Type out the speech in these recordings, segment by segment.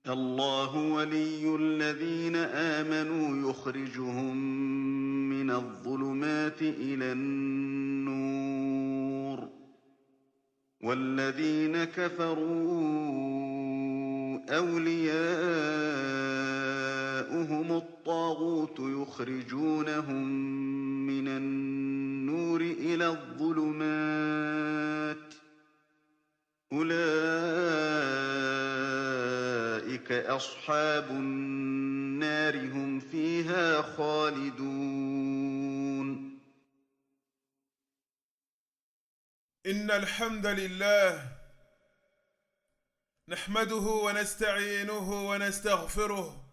الله ولي الذين آمنوا يخرجهم من الظلمات إلى النور والذين كفروا أولياؤهم الطاغوت يخرجونهم من النور إلى الظلمات أولئك أصحاب النار هم فيها خالدون إن الحمد لله نحمده ونستعينه ونستغفره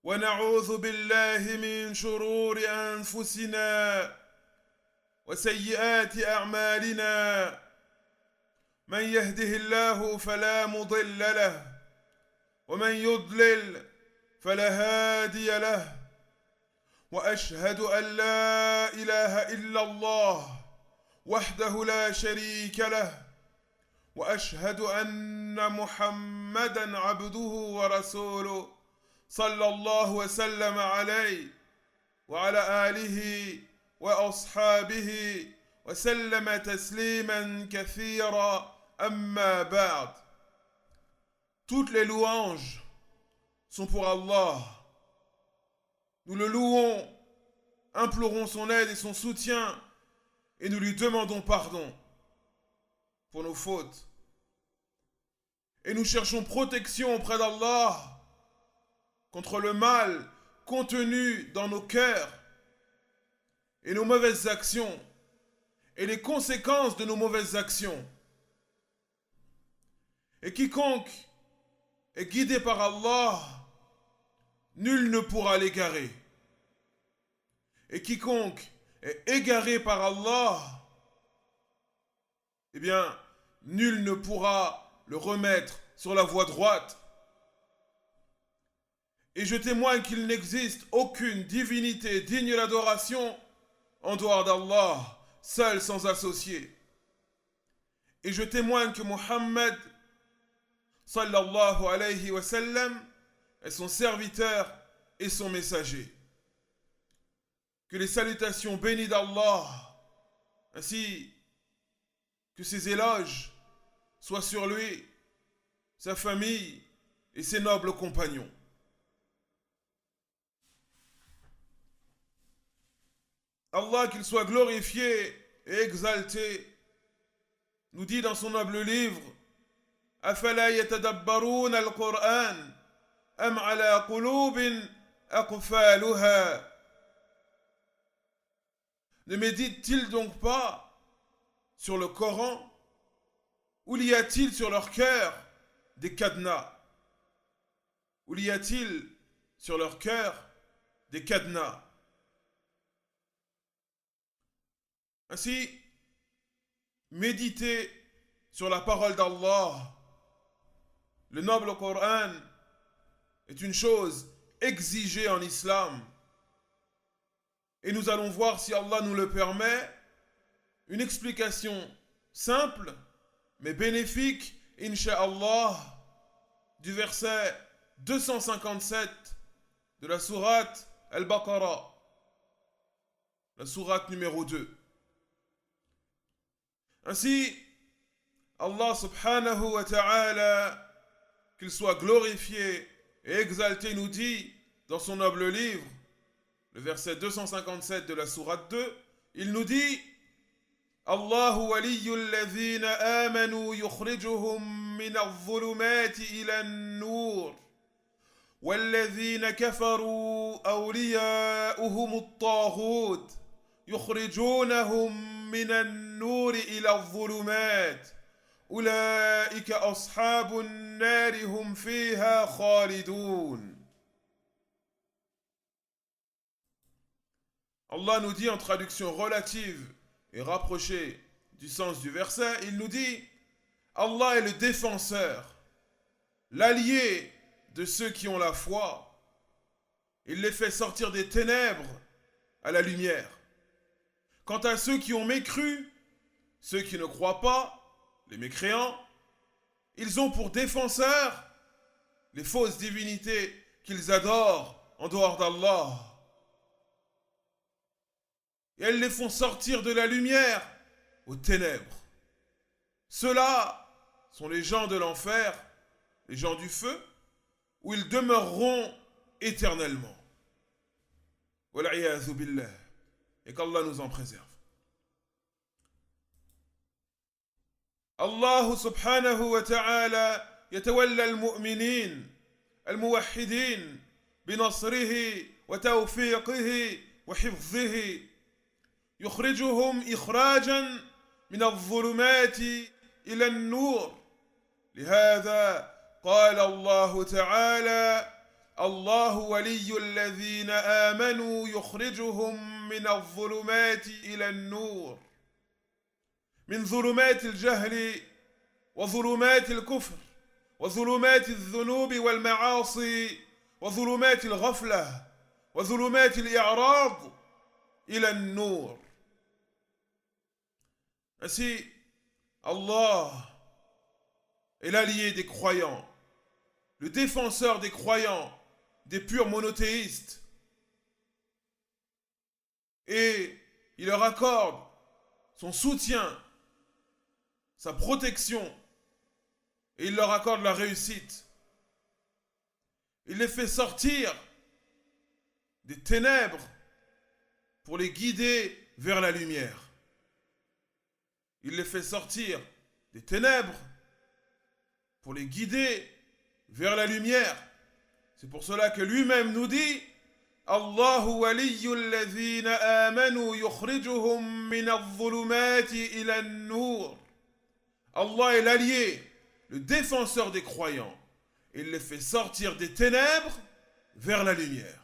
ونعوذ بالله من شرور أنفسنا وسيئات أعمالنا من يهده الله فلا مضل له ومن يضلل فلا هادي له وأشهد أن لا إله إلا الله وحده لا شريك له وأشهد أن محمدا عبده ورسوله صلى الله وسلم عليه وعلى آله وأصحابه وسلم تسليما كثيرا أما بعد. Toutes les louanges sont pour Allah. Nous le louons, implorons son aide et son soutien et nous lui demandons pardon pour nos fautes. Et nous cherchons protection auprès d'Allah contre le mal contenu dans nos cœurs et nos mauvaises actions et les conséquences de nos mauvaises actions. Et quiconque est guidé par Allah, nul ne pourra l'égarer. Et quiconque est égaré par Allah, eh bien, nul ne pourra le remettre sur la voie droite. Et je témoigne qu'il n'existe aucune divinité digne d'adoration en dehors d'Allah, seul sans associé. Et je témoigne que Muhammad sallallahu alayhi wa sallam est son serviteur et son messager. Que les salutations bénies d'Allah ainsi que ses éloges soient sur lui, sa famille et ses nobles compagnons. Allah, qu'il soit glorifié et exalté, nous dit dans son noble livre: أفلا يتدبرون القرآن أم على قلوب أقفالها. Ne méditent-ils donc pas sur le Coran, ou y a-t-il sur leur cœur des cadenas? Ou y a-t-il sur leur cœur des cadenas? Ainsi, méditer sur la parole d'Allah, le noble Coran, est une chose exigée en islam. Et nous allons voir, si Allah nous le permet, une explication simple mais bénéfique, incha'Allah, du verset 257 de la sourate Al-Baqarah, la sourate numéro 2. Ainsi, Allah subhanahu wa ta'ala, qu'il soit glorifié et exalté, nous dit dans son noble livre, le verset 257 de la sourate 2, il nous dit: Allahu waliyyu alladhina amanu yukhrijuhum min adh-dhulumati ila an-nur والذين كفروا أولياؤهم الطاغوت يخرجونهم من النور إلى الظلمات أولئك أصحاب النار هم فيها خالدون. Allah nous dit en traduction relative et rapprochée du sens du verset, il nous dit: Allah est le défenseur, l'allié de ceux qui ont la foi. Il les fait sortir des ténèbres à la lumière. Quant à ceux qui ont mécru, ceux qui ne croient pas, les mécréants, ils ont pour défenseurs les fausses divinités qu'ils adorent en dehors d'Allah. Et elles les font sortir de la lumière aux ténèbres. Ceux-là sont les gens de l'enfer, les gens du feu, où ils demeureront éternellement. Wal'iyadhu billah. Et qu'Allah nous en préserve. Allah subhanahu wa ta'ala يتولى المؤمنين الموحدين بنصره وتوفيقه وحفظه يخرجهم إخراجا من الظلمات إلى النور. لهذا قال الله تعالى: الله ولي الذين آمنوا يخرجهم من الظلمات إلى النور، من ظلمات الجهل وظلمات الكفر وظلمات الذنوب والمعاصي وظلمات الغفلة وظلمات الإعراض إلى النور. Ainsi, Allah est l'allié des croyants, le défenseur des croyants, des purs monothéistes. Et il leur accorde son soutien, sa protection, et il leur accorde la réussite. Il les fait sortir des ténèbres pour les guider vers la lumière. Il les fait sortir des ténèbres pour les guider vers la lumière. C'est pour cela que lui-même nous dit: Allahu waliyyu alladhina amanu yukhrijuhum min adh-dhulumati ila an-nur. Allah est l'allié, le défenseur des croyants. Il les fait sortir des ténèbres vers la lumière.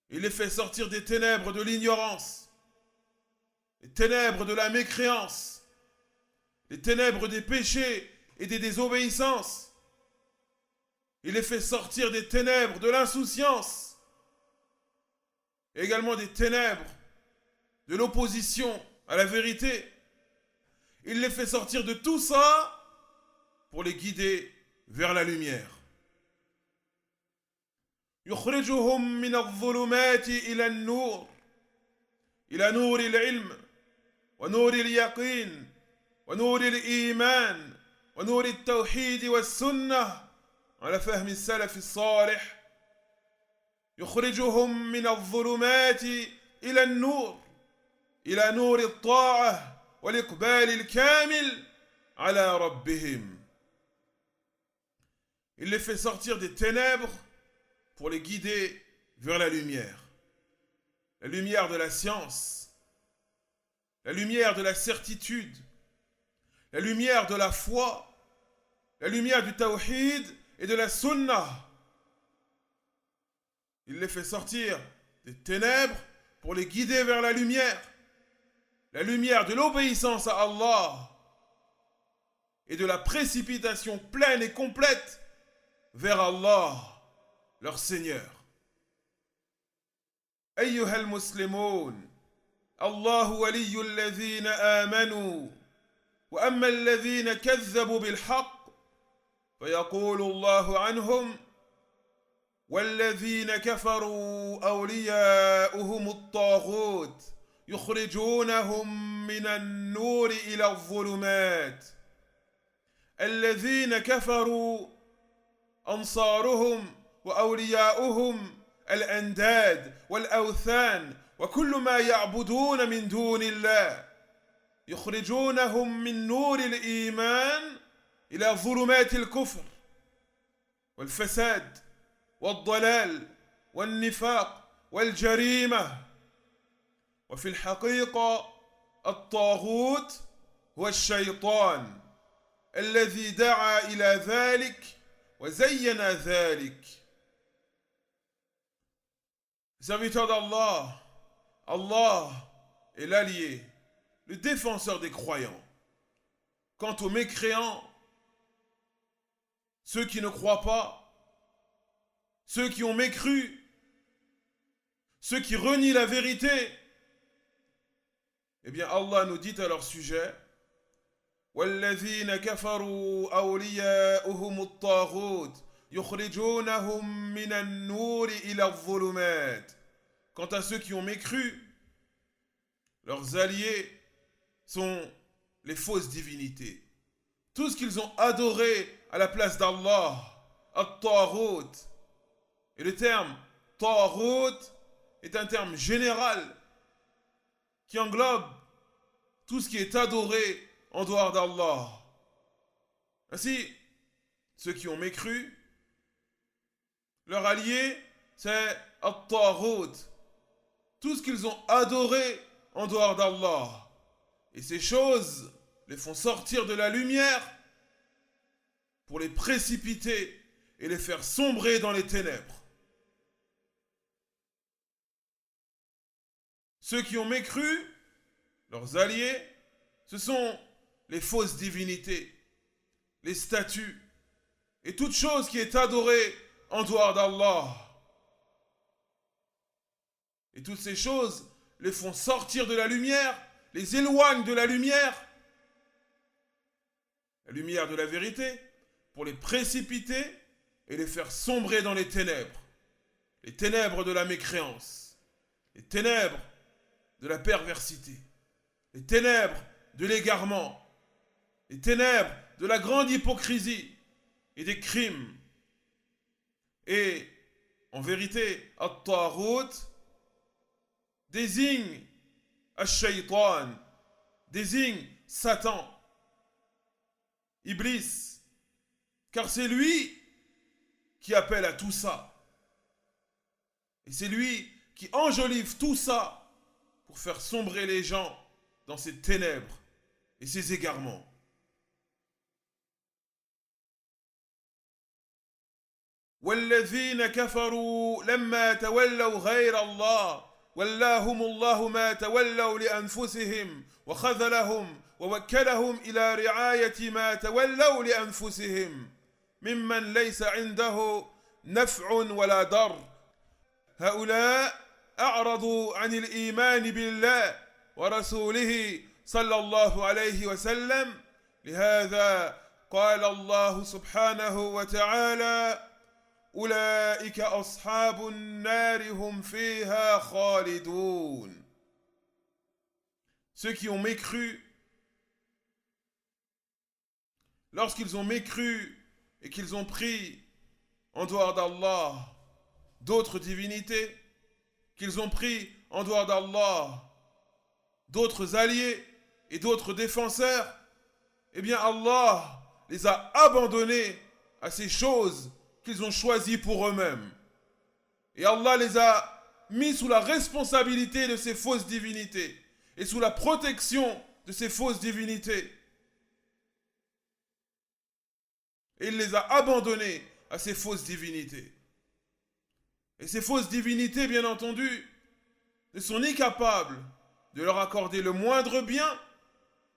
Il les fait sortir des ténèbres de l'ignorance, les ténèbres de la mécréance, les ténèbres des péchés et des désobéissances. Il les fait sortir des ténèbres de l'insouciance, également des ténèbres de l'opposition à la vérité. Il les fait sortir de tout ça pour les guider vers la lumière. يخرجهم من الظلمات إلى النور، إلى نور العلم ونور اليقين ونور الإيمان ونور التوحيد والسنة على فهم السلف الصالح. يخرجهم من الظلمات إلى النور، إلى نور الطاعة والإقبال الكامل على ربهم. Il les fait sortir des ténèbres pour les guider vers la lumière de la science, la lumière de la certitude, la lumière de la foi, la lumière du tawhid et de la sunnah. Il les fait sortir des ténèbres pour les guider vers la lumière de l'obéissance à Allah et de la précipitation pleine et complète vers Allah, leur Seigneur. أيها المسلمون، الله ولي الذين آمنوا، وأما الذين كذبوا بالحق فيقول الله عنهم: والذين كفروا أولياؤهم الطاغوت يخرجونهم من النور إلى الظلمات. الذين كفروا أنصارهم وأولياؤهم الأنداد والأوثان وكل ما يعبدون من دون الله يخرجونهم من نور الإيمان إلى ظلمات الكفر والفساد والضلال والنفاق والجريمة. وفي الحقيقة الطاغوت هو الشيطان الذي دعا إلى ذلك وزين ذلك. Serviteurs d'Allah, Allah est l'allié, le défenseur des croyants. Quant aux mécréants, ceux qui ne croient pas, ceux qui ont mécru, ceux qui renient la vérité, eh bien Allah nous dit à leur sujet: والذين كفروا أولياؤهم الطاغوت يخرجونهم من النور إلى الظلمات. Quant à ceux qui ont mécru, leurs alliés sont les fausses divinités. Tout ce qu'ils ont adoré à la place d'Allah, at-Taghut. Et le terme Taghut est un terme général qui englobe tout ce qui est adoré en dehors d'Allah. Ainsi, ceux qui ont mécru, leur allié, c'est at-Taghut. Tout ce qu'ils ont adoré en dehors d'Allah. Et ces choses les font sortir de la lumière pour les précipiter et les faire sombrer dans les ténèbres. Ceux qui ont mécru, leurs alliés, ce sont les fausses divinités, les statues et toute chose qui est adorée en dehors d'Allah. Et toutes ces choses les font sortir de la lumière, les éloignent de la lumière de la vérité, pour les précipiter et les faire sombrer dans les ténèbres de la mécréance, les ténèbres de la perversité, les ténèbres de l'égarement, les ténèbres de la grande hypocrisie et des crimes. Et en vérité, At-Taghut désigne Ash-Shaytan, désigne Satan, Iblis, car c'est lui qui appelle à tout ça. Et c'est lui qui enjolive tout ça pour faire sombrer les gens dans ces ténèbres et ces égarements. والذين كفروا لما تولوا غير الله ولاهم الله ما تولوا لأنفسهم وخذلهم ووكلهم إلى رعاية ما تولوا لأنفسهم ممن ليس عنده نفع ولا ضر. هؤلاء أعرضوا عن الإيمان بالله ورسوله صلى الله عليه وسلم. لهذا قال الله سبحانه وتعالى: أولئك أصحاب النار هم فيها خالدون. Ceux qui ont mécru, lorsqu'ils ont mécru et qu'ils ont pris en dehors d'Allah d'autres divinités, qu'ils ont pris en dehors d'Allah d'autres alliés et d'autres défenseurs, eh bien Allah les a abandonnés à ces choses qu'ils ont choisies pour eux-mêmes. Et Allah les a mis sous la responsabilité de ces fausses divinités et sous la protection de ces fausses divinités. Et il les a abandonnés à ces fausses divinités. Et ces fausses divinités, bien entendu, ne sont ni capables de leur accorder le moindre bien,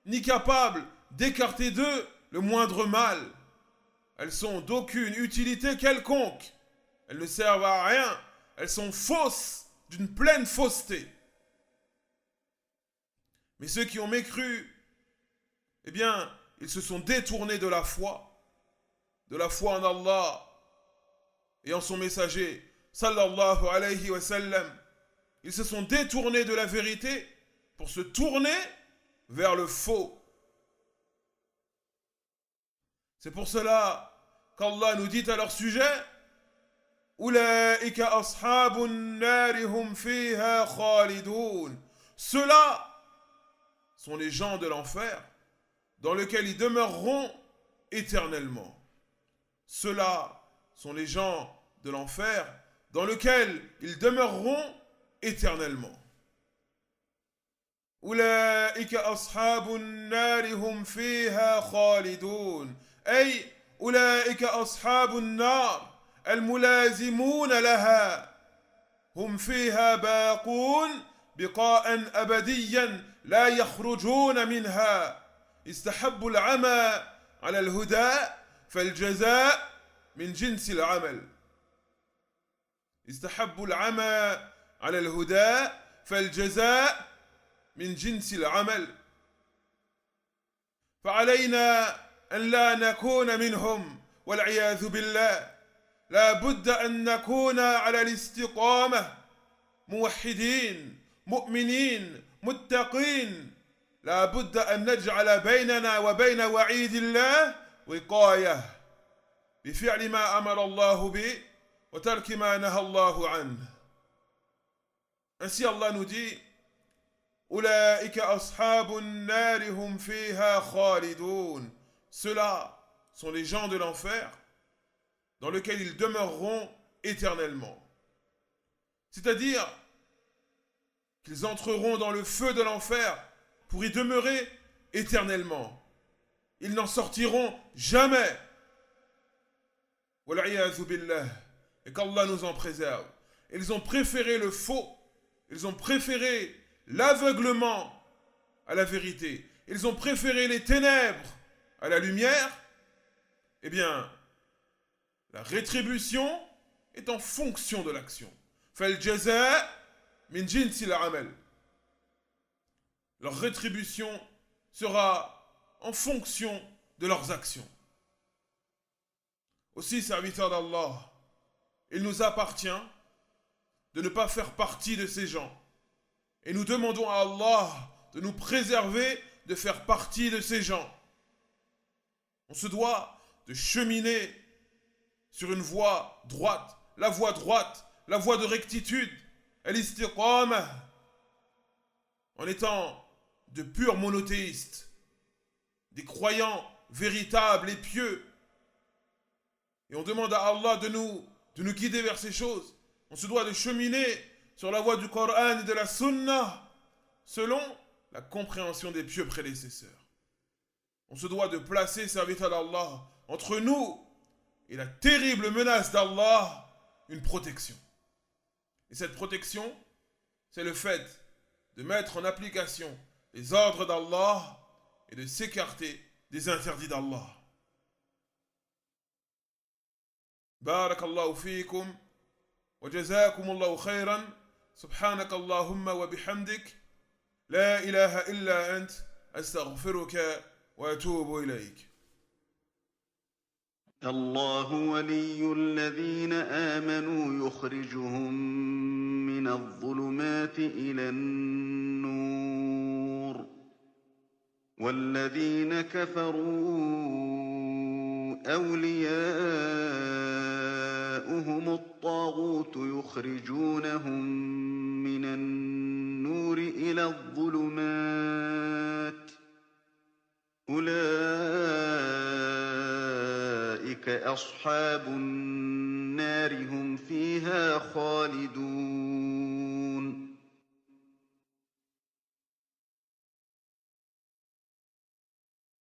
ni capables d'écarter d'eux le moindre mal. Elles sont d'aucune utilité quelconque. Elles ne servent à rien. Elles sont fausses, d'une pleine fausseté. Mais ceux qui ont mécru, eh bien, ils se sont détournés de la foi en Allah et en son messager, sallallahu alayhi wa sallam. Ils se sont détournés de la vérité pour se tourner vers le faux. C'est pour cela qu'Allah nous dit à leur sujet: Ulaika ashabun nari hum fiha khalidun. Ceux-là sont les gens de l'enfer dans lequel ils demeureront éternellement. Ceux-là sont les gens de l'enfer dans lequel ils demeureront éternellement. Ulaika ashabun nari hum fiha khalidun. أي أولئك أصحاب النار الملازمون لها هم فيها باقون بقاء أبديا لا يخرجون منها. استحبوا العمى على الهدى فالجزاء من جنس العمل. استحبوا العمى على الهدى فالجزاء من جنس العمل. فعلينا أن لا نكون منهم والعياذ بالله. لا بد أن نكون على الاستقامة، موحدين مؤمنين متقين. لا بد أن نجعل بيننا وبين وعيد الله وقاية بفعل ما أمر الله به وترك ما نهى الله عنه. Ainsi Allah nous dit: أولئك أصحاب النار هم فيها خالدون. Ceux-là sont les gens de l'enfer dans lequel ils demeureront éternellement. C'est-à-dire qu'ils entreront dans le feu de l'enfer pour y demeurer éternellement. Ils n'en sortiront jamais. Wal'iyadhu billah. Et qu'Allah nous en préserve. Ils ont préféré le faux. Ils ont préféré l'aveuglement à la vérité. Ils ont préféré les ténèbres à la lumière. Eh bien, la rétribution est en fonction de l'action. Fal jaza' min jinsil amal. Leur rétribution sera en fonction de leurs actions. Aussi, serviteurs d'Allah, il nous appartient de ne pas faire partie de ces gens. Et nous demandons à Allah de nous préserver de faire partie de ces gens. On se doit de cheminer sur une voie droite, la voie de rectitude, al-istiqamah, en étant de purs monothéistes, des croyants véritables et pieux. Et on demande à Allah de nous guider vers ces choses. On se doit de cheminer sur la voie du Coran et de la Sunna, selon la compréhension des pieux prédécesseurs. On se doit de placer, serviteur d'Allah, entre nous et la terrible menace d'Allah, une protection. Et cette protection, c'est le fait de mettre en application les ordres d'Allah et de s'écarter des interdits d'Allah. Barakallahu fiikum wa jazakumullahu khayran. سبحانك اللهم وبحمدك لا إله إلا أنت أستغفرك وأتوب إليك. الله ولي الذين آمنوا يخرجهم من الظلمات إلى النور والذين كفروا أولياؤهم الطاغوت يخرجونهم من النور إلى الظلمات أولئك أصحاب النار هم فيها خالدون